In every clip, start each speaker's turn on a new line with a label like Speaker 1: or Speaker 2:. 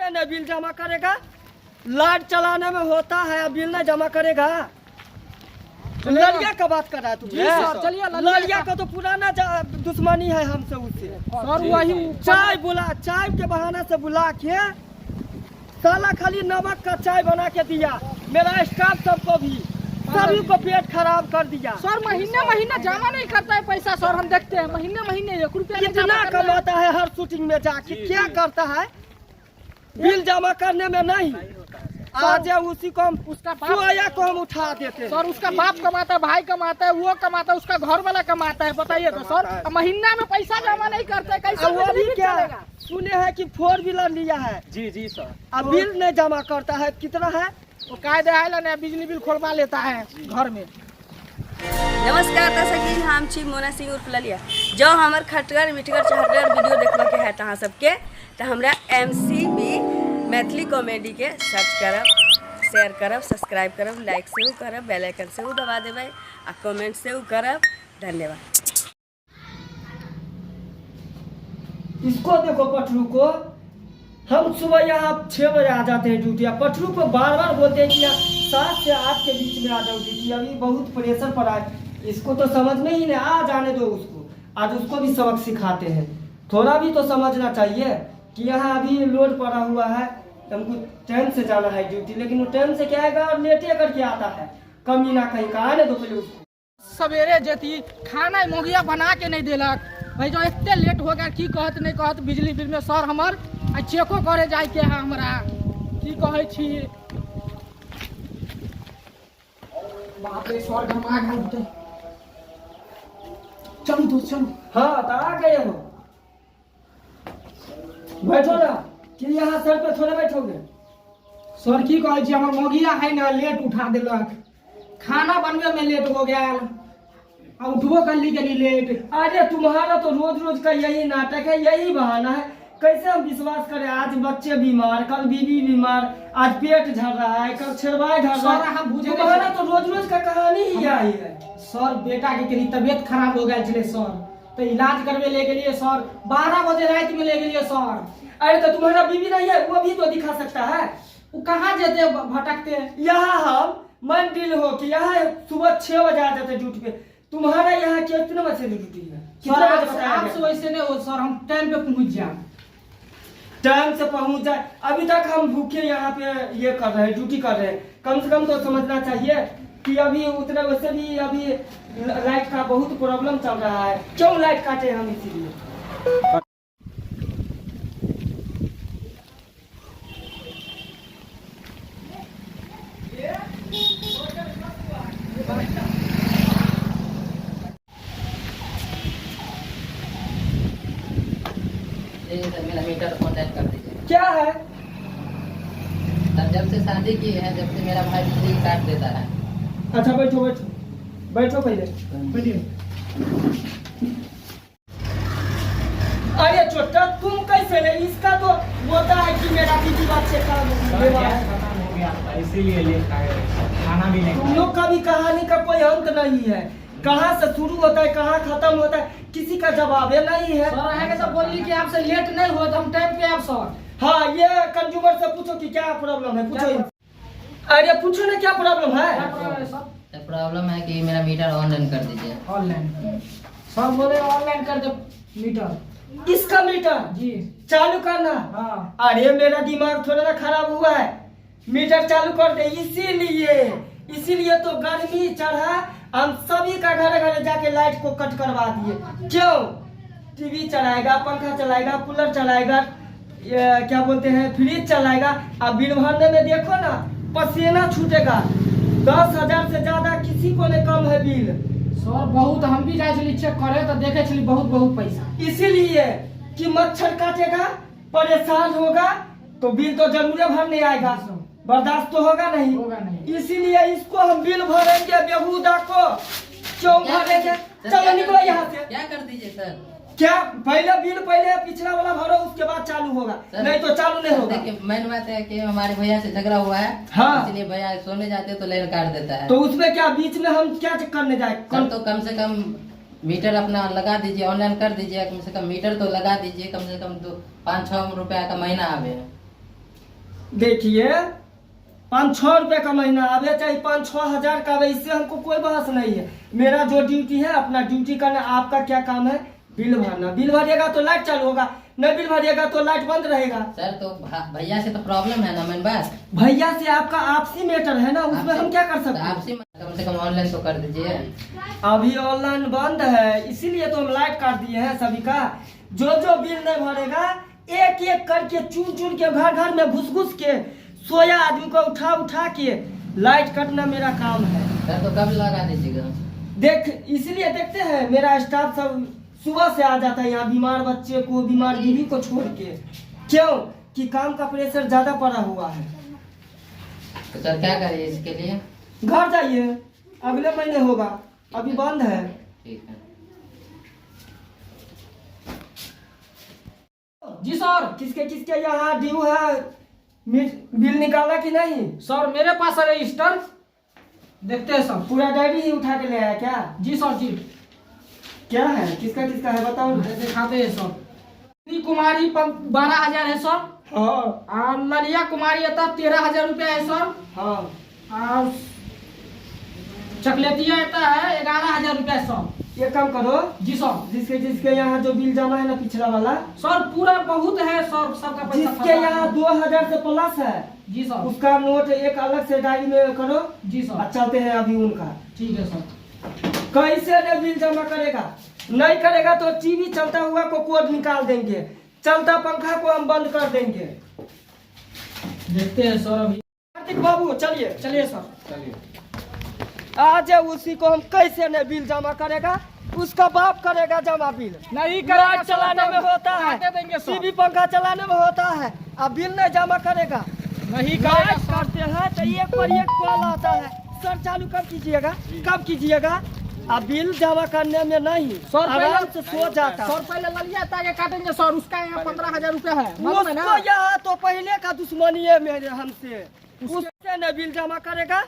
Speaker 1: में न बिल जमा करेगा, लाइट चलाने में होता है, बिल न जमा करेगा। लड़िया का बात कर रहा है तू?
Speaker 2: चलिए,
Speaker 1: लड़िया का तो पुराना दुश्मनी है हमसे उससे।
Speaker 2: सर वही
Speaker 1: चाय के बहाने से बुला के साला खाली नमक का चाय बना के दिया, मेरा स्टाफ सबको भी, सभी को पेट खराब कर दिया।
Speaker 2: सर महीने जमा नहीं करता है पैसा सर, हम देखते हैं महीने 1 रुपया
Speaker 1: कितना कमाता है हर शूटिंग में जाके, क्या करता है? बिल जमा करने में नहीं, आज उसी को
Speaker 2: उसका
Speaker 1: को हम उठा देते हैं।
Speaker 2: सर उसका बाप कमाता है, भाई कमाता है, वो कमाता है, उसका घर वाला कमाता है, बताइए तो सर। महीना में पैसा जमा नहीं करता है, कैसे
Speaker 1: वो भी क्या सुने हैं कि 4 व्हीलर लिया है?
Speaker 3: जी सर।
Speaker 1: अब बिल नहीं जमा करता है, कितना है
Speaker 2: वो कायदे है, बिजली बिल खोलवा लेता है घर में।
Speaker 4: नमस्कार दर्शक, हम छी मोना सिंह उर्फ ललिया। जो हमार खटगर मिठगर चहटगर वीडियो देखने के है तहाँ सबके, तो हमरा MCB मैथिली कॉमेडी के सर्च करब, शेयर करब, सब्सक्राइब करब, लाइक से करब, बेल आइकन से दबा देबै आ कमेंट से करब। धन्यवाद।
Speaker 1: इसको देखो पटरू को, हम सुबह यहाँ 6 बजे आ जाते हैं ड्यूटी, पटरू को बार बोलते हैं कि यहाँ 7 से 8 के बीच में आ जाओ ड्यूटी, अभी बहुत प्रेशर पड़ा है। इसको तो समझ में ही नहीं, आ जाने दो उसको, आज उसको भी सबक सिखाते हैं। थोड़ा भी तो समझना चाहिए कि यहाँ अभी लोड पड़ा हुआ है, हमको टाइम से जाना है ड्यूटी, लेकिन वो टाइम से क्या आएगा और लेटे करके आता है, कमी ना कहीं का। आने दो पहले उसको।
Speaker 2: सवेरे जेती खाना मोगिया बना के नहीं देलक, भाई जो इतने लेट हो गया, की कहत नहीं कहत बिजली बिल में सर हमर चेको करे जाए के है हमरा, की कहे छी। बाप रे सर घमा घूमते, चलो दोस्त चलो।
Speaker 1: हाँ तो आ गए हो, बैठो ना, कि यहाँ सर पे थोड़े बैठोगे?
Speaker 2: सर की कहे छी, हमर मोगिया है ना लेट उठा देलक, खाना बनवे में लेट हो गया, उठबो कर ली गली लेट।
Speaker 1: अरे तुम्हारा तो रोज का यही नाटक है, यही बहाना है, कैसे हम विश्वास करें? आज बच्चे बीमार, कल बीवी बीमार, आज पेट झड़ रहा है, कल छेड़वाई झड़ रहा है।
Speaker 2: हम बुझे
Speaker 1: तुम्हारा तो रोज का कहानी ही यही है।
Speaker 2: सर बेटा के कहीं तबियत खराब हो गया छे सर, तो इलाज करवे ले गए सर, 12 बजे रात में ले गए सर।
Speaker 1: अरे तो तुम्हारा बीवी नहीं है, वो भी तो दिखा सकता है।
Speaker 2: वो कहाँ जाते भटकते?
Speaker 1: यहाँ हम मन दिल हो कि यहाँ सुबह 6 बजे आ जाते ड्यूटी पे, तुम्हारा यहाँ कितने बजे ड्यूटी है?
Speaker 2: सर आपसे वैसे नहीं हो सर, हम टाइम पे पहुँच जाए,
Speaker 1: टाइम से पहुँच जाए। अभी तक हम भूखे यहाँ पे ये कर रहे हैं, ड्यूटी कर रहे हैं, कम से कम तो समझना चाहिए कि अभी उतना वैसे भी अभी लाइट का बहुत प्रॉब्लम चल रहा है। क्यों लाइट काटे हम? इसीलिए
Speaker 5: मेरा मीटर ऑनलाइन कर दीजिए।
Speaker 1: क्या है?
Speaker 5: जब से शादी की है, जब से मेरा भाई बिजली काट देता है।
Speaker 1: अच्छा बैठो पहले बैठिए। अरे छोटा तुम कैसे ले? इसका तो होता है कि मेरा बीवी बात से
Speaker 3: इसीलिए लेट आए, खाना भी नहीं।
Speaker 1: तुम लोग का भी कहानी का कोई अंत नहीं है, कहाँ से शुरू होता है कहाँ खत्म होता है, किसी का जवाब नहीं है।
Speaker 2: सर आगे तो बोली कि आपसे लेट नहीं हो तो हम टाइम पे आप सर।
Speaker 1: हाँ, ये कंज्यूमर से पूछो कि क्या प्रॉब्लम है, पूछो। अरे पूछो ना क्या प्रॉब्लम है?
Speaker 5: प्रॉब्लम है कि मेरा मीटर ऑनलाइन कर दीजिए।
Speaker 2: ऑनलाइन सर बोले ऑनलाइन कर दो मीटर।
Speaker 1: इसका मीटर
Speaker 2: जी
Speaker 1: चालू करना?
Speaker 2: हाँ।
Speaker 1: अरे मेरा दिमाग थोड़ा ना खराब हुआ है, मीटर चालू कर दे। इसीलिए तो गर्मी चढ़ा, हम सभी का घर जाके लाइट को कट करवा दिए। क्यों? टीवी चलाएगा, पंखा चलाएगा, कूलर चलाएगा, क्या बोलते हैं, फ्रिज चलाएगा। अब बिल भरने में देखो ना, पसीना छूटेगा। 10,000 से ज्यादा किसी को नहीं कम है बिल।
Speaker 2: सर बहुत हम भी जाए चेक करे तो देखे बहुत पैसा।
Speaker 1: इसीलिए कि मच्छर काटेगा, परेशान होगा, तो बिल तो जरूर भरने आएगा, बर्दाश्त तो होगा नहीं। इसीलिए इसको हम बिल भरेंगे, बेहुदा को क्यों भरेंगे? चलो निकलो यहाँ से।
Speaker 5: क्या कर दीजिए सर?
Speaker 1: क्या पहले बिल पिछला वाला भरो, उसके बाद चालू होगा, नहीं तो चालू नहीं होगा।
Speaker 5: देखिए मेन बात है कि हमारे भैया से झगड़ा हुआ है।
Speaker 1: हाँ।
Speaker 5: इसलिए भैया सोने जाते तो लाइन काट देता है।
Speaker 1: तो उसमें क्या बीच में हम क्या करने जाए?
Speaker 5: तो कम से कम मीटर अपना लगा दीजिए, ऑनलाइन कर दीजिए, कम से कम मीटर तो लगा दीजिए, कम से कम 5-6 रुपया का महीना आवे।
Speaker 1: देखिए 5-6 रुपये का महीना आवे चाहे 5-6 हजार का आवे, इससे हमको कोई बहस नहीं है। मेरा जो ड्यूटी है अपना ड्यूटी करना। आपका क्या काम है? बिल भरना। बिल भरिएगा तो लाइट चालू होगा, नहीं बिल भरिएगा तो लाइट बंद रहेगा।
Speaker 5: सर तो भैया से तो प्रॉब्लम है ना मेन बात।
Speaker 1: भैया से आपका आपसी मैटर है ना, उसमें हम क्या कर सकते हैं?
Speaker 5: आपसी कम से कम ऑनलाइन तो कर दीजिए।
Speaker 1: अभी ऑनलाइन बंद है, इसीलिए तो हम लाइट काट दिए हैं सभी का। जो जो बिल नहीं भरेगा एक एक करके चुन चुन के घर घर में घुस घुस के सोया आदमी को उठा उठा के लाइट कटना मेरा काम है।
Speaker 5: सर तो कब लगा दीजिएगा?
Speaker 1: देख इसलिए देखते हैं मेरा स्टाफ सब सुबह से आ जाता है यहाँ, बीमार बच्चे को, बीमार बीवी को छोड़ के। क्यों कि काम का प्रेशर ज्यादा पड़ा हुआ है।
Speaker 5: तो सर क्या करिए इसके लिए?
Speaker 1: घर जाइए, अगले महीने होगा, अभी बंद है।
Speaker 5: ठीक है।
Speaker 2: जी सर।
Speaker 1: किसके किसके यहाँ ड्यू है, बिल निकाला कि नहीं?
Speaker 2: सर मेरे पास है रजिस्टर, देखते हैं सर।
Speaker 1: पूरा डायरी ही उठा के ले आया क्या?
Speaker 2: जी सर जी।
Speaker 1: क्या है, किसका किसका है बताओ ना।
Speaker 2: दिखाते हैं सर। नी कुमारी 12,000 है सर।
Speaker 1: हाँ
Speaker 2: और ललिया कुमारी है तब 13,000 रुपया है सर।
Speaker 1: हाँ।
Speaker 2: और चकलेटिया आता है 11,000 रुपया सर।
Speaker 1: ये काम करो,
Speaker 2: जी सर।
Speaker 1: जिसके जिसके यहाँ जो बिल जमा है ना पिछला वाला,
Speaker 2: सर पूरा बहुत है सर, सबका पैसा
Speaker 1: जिसके यहाँ 2000 से प्लस है,
Speaker 2: जी सर।
Speaker 1: उसका नोट एक अलग से डायरी में करो।
Speaker 2: जी सर।
Speaker 1: चलते हैं अभी उनका।
Speaker 2: ठीक है सर।
Speaker 1: कैसे रे बिल जमा करेगा? नहीं करेगा तो टीवी चलता हुआ को कोड निकाल देंगे, चलता पंखा को हम बंद कर देंगे।
Speaker 2: देखते हैं सर अभी।
Speaker 1: कार्तिक बाबू चलिए।
Speaker 2: चलिए सर।
Speaker 3: चलिए।
Speaker 1: आज उसी को हम कैसे न बिल जमा करेगा, उसका बाप करेगा जमा बिल।
Speaker 2: नहीं
Speaker 1: लाइट चलाने में होता है,
Speaker 2: देंगे सर।
Speaker 1: टीवी पंखा चलाने में होता है, अब बिल नहीं जमा करेगा।
Speaker 2: नहीं
Speaker 1: लाइट करते हैं तो एक पर एक कॉल आता है, सर चालू कब कीजिएगा, कब कीजिएगा? अब बिल जमा करने में नहीं,
Speaker 2: सर
Speaker 1: आराम से सो जाता।
Speaker 2: सर पहले ललिया ताके काटेंगे सर, उसका यहाँ 15,000 रुपया है। मालूम है ना?
Speaker 1: उसको यहाँ तो पहले का दुश्मनी है मेरे हमसे, उससे न बिल जमा करेगा।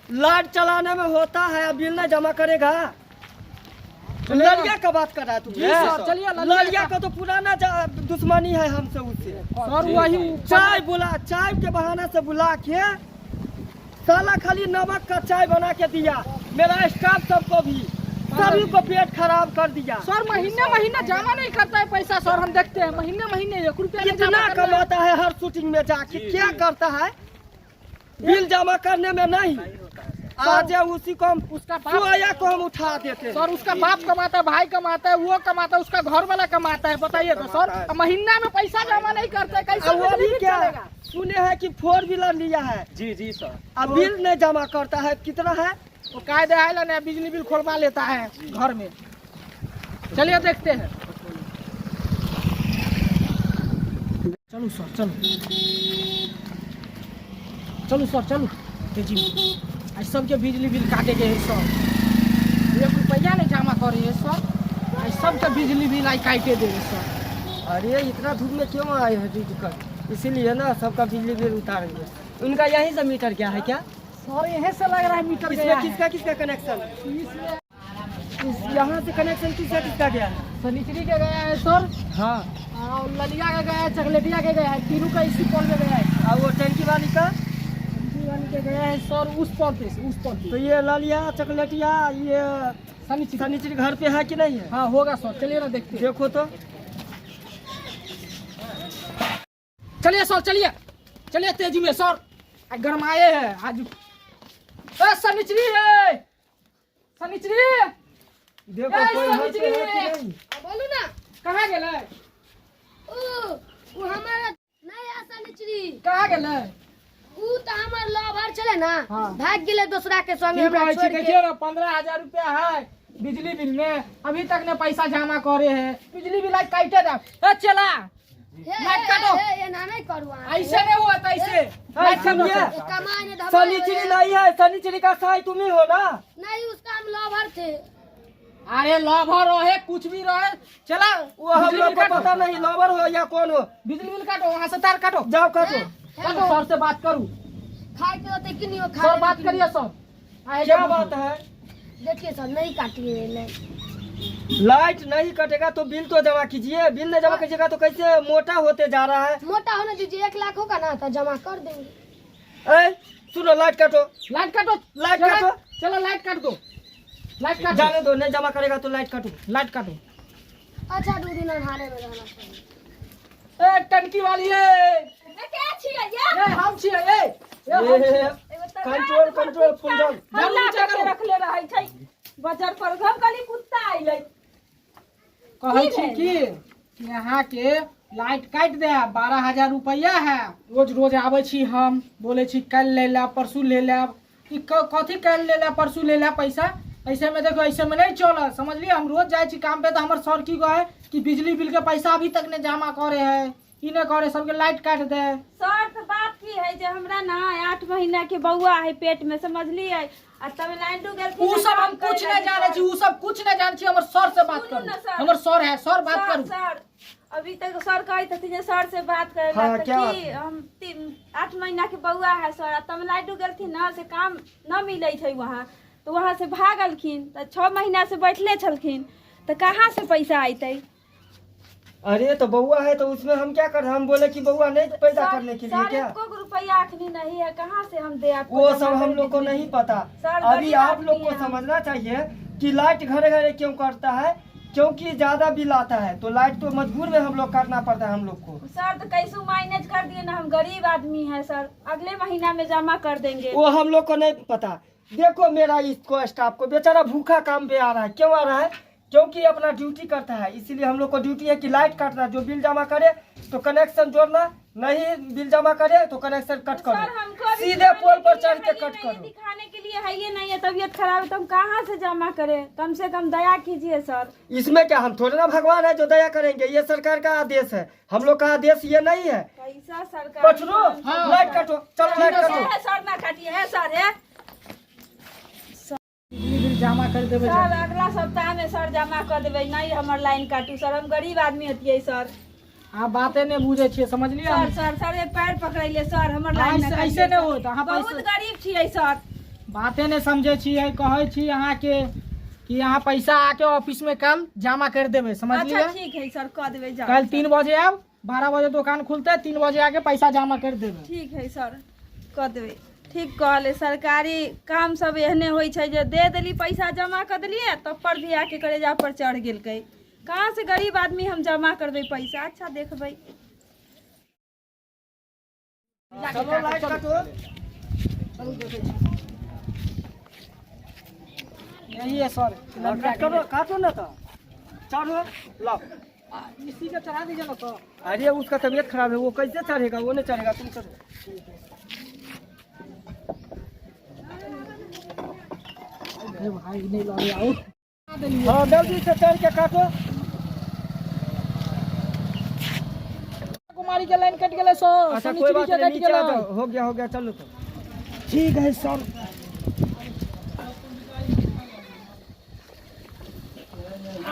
Speaker 1: लाइट चलाने में होता है, अब बिल नहीं जमा करेगा। ललिया का बात कर रहा है तू?
Speaker 2: जी सर, चलिए
Speaker 1: ललिया का तो पुराना दुश्मनी है हमसे उससे।
Speaker 2: सर वही
Speaker 1: चाय के बहाना से बुला के साला खाली नमक का चाय बना के दिया, मेरा स्टाफ सबको भी, सभी को पेट खराब कर दिया।
Speaker 2: सर महीने महीने जमा नहीं करता है पैसा सर, हम देखते हैं महीने महीने 1 रुपया नहीं
Speaker 1: कितना
Speaker 2: जमा करता है।
Speaker 1: कमाता है हर शूटिंग में जाके, क्या करता है? बिल जमा करने में नहीं। आज उसी को हम,
Speaker 2: उसका बाप
Speaker 1: सोया को हम उठा देते हैं।
Speaker 2: सर, उसका बाप कमाता है, भाई कमाता है, वो कमाता है, उसका घर वाला कमाता है। बताइए तो सर, महीना में पैसा जमा नहीं करते, कैसे
Speaker 1: अब वो
Speaker 2: बिजली
Speaker 1: भी
Speaker 2: बिल
Speaker 1: क्या
Speaker 2: चलेगा?
Speaker 1: सुने हैं कि 4 व्हीलर लिया है।
Speaker 3: जी जी सर।
Speaker 1: अब बिल नहीं जमा करता है, कितना है?
Speaker 2: वो कायदे आयला ने बिजली बिल खोलवा लेता है घर में। चलिए देखते हैं। चलो सर, चलो चलो सर, चलो तेजी में। आज सबके बिजली बिल काटे गए हैं सर, 1 रुपया नहीं जमा करे है सर। आज सबके बिजली बिल आई काटे दे सर।
Speaker 1: अरे इतना धूप में क्यों आए हैं ड्यूटी कर? इसीलिए ना सबका बिजली बिल उतारेंगे। उनका यहीं से मीटर क्या है क्या?
Speaker 2: सर यहीं से लग रहा है मीटर गया
Speaker 1: इसमें
Speaker 2: है।
Speaker 1: किसका किसका कनेक्शन?
Speaker 2: इसमें
Speaker 1: यहाँ से कनेक्शन किसका किसका गया है?
Speaker 2: सनिचरी के गया है सर,
Speaker 1: हाँ।
Speaker 2: और ललिया का गया है, चकलेटिया के गया है, तीनों का इसी पोल में गया है।
Speaker 1: और वो टंकी वाली का?
Speaker 2: के गया है सर उस पोल पे, उस पोल पे।
Speaker 1: तो ये ललिया चकलेटिया ये
Speaker 2: सनिचरी
Speaker 1: सनिचरी घर पे है कि नहीं है?
Speaker 2: हाँ होगा सर, चलिए ना देखते हैं।
Speaker 1: देखो तो।
Speaker 2: चलिए सर, चलिए चलिए तेजी में सर, गरमाए है आज। सनिचरी है, सनिचरी
Speaker 1: देखो
Speaker 2: ए,
Speaker 1: कोई है कि
Speaker 2: सनिचरी
Speaker 1: नहीं?
Speaker 6: बोलू ना।
Speaker 2: कहाँ गेलै?
Speaker 6: उ हमारा नहीं आशा निचरी,
Speaker 2: कहाँ गेलै?
Speaker 6: उ तो हमार लवर चले ना,
Speaker 2: हाँ।
Speaker 6: भाग गेले दूसरा के संगे
Speaker 2: की
Speaker 6: हमरा
Speaker 2: कहै
Speaker 6: छोड़
Speaker 2: छी,
Speaker 6: के।
Speaker 2: देखिए ना 15,000 रुपया है बिजली बिल में, अभी तक ने पैसा जमा करे है। बिजली बिल आज काटे दे। चला लाइट काटो।
Speaker 6: ये ना नहीं करू
Speaker 2: ऐसे नहीं हुआ था, ऐसे लाइट काटो।
Speaker 6: कमाए ने
Speaker 1: सनिचरी नहीं है, सनिचरी का साई तुम ही हो ना?
Speaker 6: नहीं, उसका हम लवर थे।
Speaker 2: अरे लवर रहे कुछ भी रहे, चला
Speaker 1: वो हम
Speaker 2: बिजली
Speaker 1: लोग
Speaker 2: बिल
Speaker 1: को
Speaker 2: काटो।
Speaker 1: पता नहीं लवर हो या कौन हो।
Speaker 2: बिजली बिल काटो, वहाँ से तार काटो,
Speaker 1: जाओ काटो।
Speaker 2: काटो। सर से बात करूँ,
Speaker 6: खाए के होते कि नहीं हो,
Speaker 2: सर
Speaker 6: खाए
Speaker 2: बात करिए सर। आए
Speaker 1: क्या
Speaker 2: देखो।
Speaker 1: बात है?
Speaker 6: देखिए सर, नहीं काटिए नहीं।
Speaker 1: लाइट नहीं कटेगा तो बिल तो जमा कीजिए, बिल नहीं जमा कीजिएगा तो कैसे मोटा होते जा रहा है।
Speaker 6: मोटा होने दीजिए, 1 लाख होगा ना तो जमा कर देंगे।
Speaker 1: सुनो लाइट काटो,
Speaker 2: लाइट काटो,
Speaker 1: लाइट काटो,
Speaker 2: चलो लाइट काट दो, लाइट काट
Speaker 1: जाने दो, नहीं जमा करेगा तो लाइट काटो।
Speaker 2: लाइट काटो।
Speaker 6: अच्छा 2 दिन अंधारे में रहना चाहिए।
Speaker 2: ए टंकी वाली है, ये हम छियै, ये हम छियै।
Speaker 1: कंट्रोल कंट्रोल फुल जाओ।
Speaker 2: जल्दी चेक करो।
Speaker 7: रखले रहै छै बजार पर हम कली कुत्ता आइलै
Speaker 2: कहै छी कि यहाँ के लाइट काट दे, 12,000 रुपया है। रोज रोज आबै छी हम, बोले छी कल ले ला परसू ले ला, ई कथी कल ले ला परसू ले ला पैसा। ऐसे में देखो, ऐसे में नहीं चल, समझलिए। हम रोज जाए छी काम पे तो हमर सर की कहे कि बिजली बिल के पैसा अभी तक ने जमा करे है, ई ने करे, सबके लाइट काट दे।
Speaker 7: सर तो बात की है जे हमरा ना 8 महीना के बौआ है पेट में, समझलिए। आ तमिलनाडु गेल थी,
Speaker 2: उ सब हम कुछ नहीं जाने छी, उ सब कुछ नहीं जाने छी। हमर सर से बात
Speaker 7: सुनू
Speaker 2: करू,
Speaker 7: ना सर।
Speaker 2: हमर सर है, सर बात करू।
Speaker 7: सर अभी तक सर कहै थी जे सर से बात करे
Speaker 1: हाँ,
Speaker 7: ला,
Speaker 1: क्या
Speaker 7: कि हम 8 महीना के बौआ है सर। आ तमिलनाडु गेल थी ना से काम न मिलै छै वहाँ, तो वहाँ से भागलखिन, तो 6 महीना से बैठले छलखिन, तो कहाँ से पैसा आइतै।
Speaker 1: अरे तो बउआ है तो उसमें हम क्या कर, हम बोले कि बउआ नहीं पैदा करने के लिए क्या,
Speaker 7: एको रुपया अखनी नहीं है, कहाँ से हम दे आपको
Speaker 1: वो
Speaker 7: जमा
Speaker 1: सब हम
Speaker 7: करने
Speaker 1: लोग को
Speaker 7: के लिए?
Speaker 1: नहीं पता।
Speaker 7: सर,
Speaker 1: अभी
Speaker 7: गरीब
Speaker 1: आप लोग
Speaker 7: आदमी
Speaker 1: को
Speaker 7: हैं हम।
Speaker 1: समझना चाहिए कि लाइट घरे घरे क्यों करता है, क्योंकि ज्यादा बिल आता है तो लाइट तो मजबूर में हम लोग करना पड़ता है हम लोग को।
Speaker 7: सर तो कैसे मैनेज कर दिए ना, हम गरीब आदमी हैं सर, अगले महीना में जमा कर देंगे।
Speaker 1: वो हम लोग को नहीं पता। देखो मेरा इसको स्टाफ को बेचारा भूखा काम पे आ रहा है, क्यों आ रहा है, क्योंकि अपना ड्यूटी करता है, इसीलिए हम लोग को ड्यूटी है कि लाइट काटना, जो बिल जमा करे तो कनेक्शन जोड़ना, नहीं बिल जमा करे तो कनेक्शन कट
Speaker 7: सर
Speaker 1: करो,
Speaker 7: हमको अभी
Speaker 1: सीधे
Speaker 7: दिखाने
Speaker 1: पोल पर
Speaker 7: के
Speaker 1: चढ़
Speaker 7: लिए
Speaker 1: के
Speaker 7: है
Speaker 1: कट
Speaker 7: ही नहीं,
Speaker 1: करो।
Speaker 7: दिखाने के लिए है ये नहीं है, तबीयत खराब है तो हम कहाँ से जमा करें, कम से कम दया कीजिए सर।
Speaker 1: इसमें क्या हम थोड़े ना भगवान है जो दया करेंगे, ये सरकार का आदेश है, हम लोग का आदेश ये नहीं है।
Speaker 7: पैसा सरकार
Speaker 1: पछरो लाइट काटो, चलो लाइट काटो।
Speaker 7: है सर, ना काटिए है सर, है
Speaker 2: बिजली बिल जमा कर देबै।
Speaker 7: सर अगला सप्ताह में सर जमा कर देबै, नहीं हमर लाइन काटू सर, हम गरीब आदमी हतियै सर।
Speaker 2: अहाँ बाते नहीं बुझे छियै, समझलिए।
Speaker 7: सर सर सर ये पैर पकड़ैले सर, हमर
Speaker 2: हाँ,
Speaker 7: लाइन
Speaker 2: ऐसे-
Speaker 7: ना
Speaker 2: ऐसे
Speaker 7: काटिए
Speaker 2: नहीं
Speaker 7: सर।
Speaker 2: होत, अहाँ
Speaker 7: बहुत
Speaker 2: पैसे-
Speaker 7: गरीब छियै सर।
Speaker 2: बाते नहीं समझे छियै, कहै छी अहाँ के कि यहाँ पैसा आके ऑफिस में कल जमा कर देबै, समझलिए।
Speaker 7: अच्छा ठीक है सर, कह देबै जाओ।
Speaker 2: कल 3 बजे आब, 12 बजे दुकान खुलते, 3 बजे आके पैसा जमा कर देबै।
Speaker 7: ठीक है सर, कह देबै। ठीक कहले, सरकारी काम सब एहने होइ छै जे दे देली पैसा जमा कर देलिए, तब पर भी आके करेजा पर चढ़ गेलकै। कहाँ से गरीब आदमी हम जमा करबै पैसा। अच्छा देखबै।
Speaker 1: चलो लाइट काटो।
Speaker 2: यही है सर,
Speaker 1: काटो काटो ना तो चढ़ो लाओ।
Speaker 2: इसी का चढ़ा दीजिए ना तो।
Speaker 1: अरे उसका तबीयत खराब है, वो कैसे चढ़ेगा, वो नहीं चढ़ेगा, तुम चढ़ो।
Speaker 2: अरे भाई नहीं लगे आओ।
Speaker 1: हाँ जल्दी से चढ़ के काटो।
Speaker 2: कुमारी के लाइन कट गेलै सर।
Speaker 1: अच्छा कोई बात नहीं, नीचे आ जाओ, हो गया चलो तो।
Speaker 2: ठीक है सर।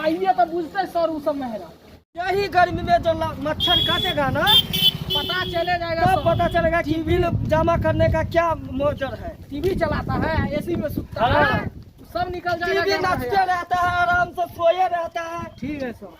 Speaker 2: आइए तो बुझते सर उस सब मेहरा।
Speaker 1: यही गर्मी में जो मच्छर काटेगा ना,
Speaker 2: पता चले जाएगा
Speaker 1: तब
Speaker 2: सर।
Speaker 1: पता चलेगा कि बिल जमा करने का क्या मोटर है।
Speaker 2: टीवी चलाता है, एसी में सुतता
Speaker 1: हाँ।
Speaker 2: है, सब निकल जाएगा।
Speaker 1: टीवी नाचते रहता है, आराम से सोए रहता है।
Speaker 2: ठीक है सर।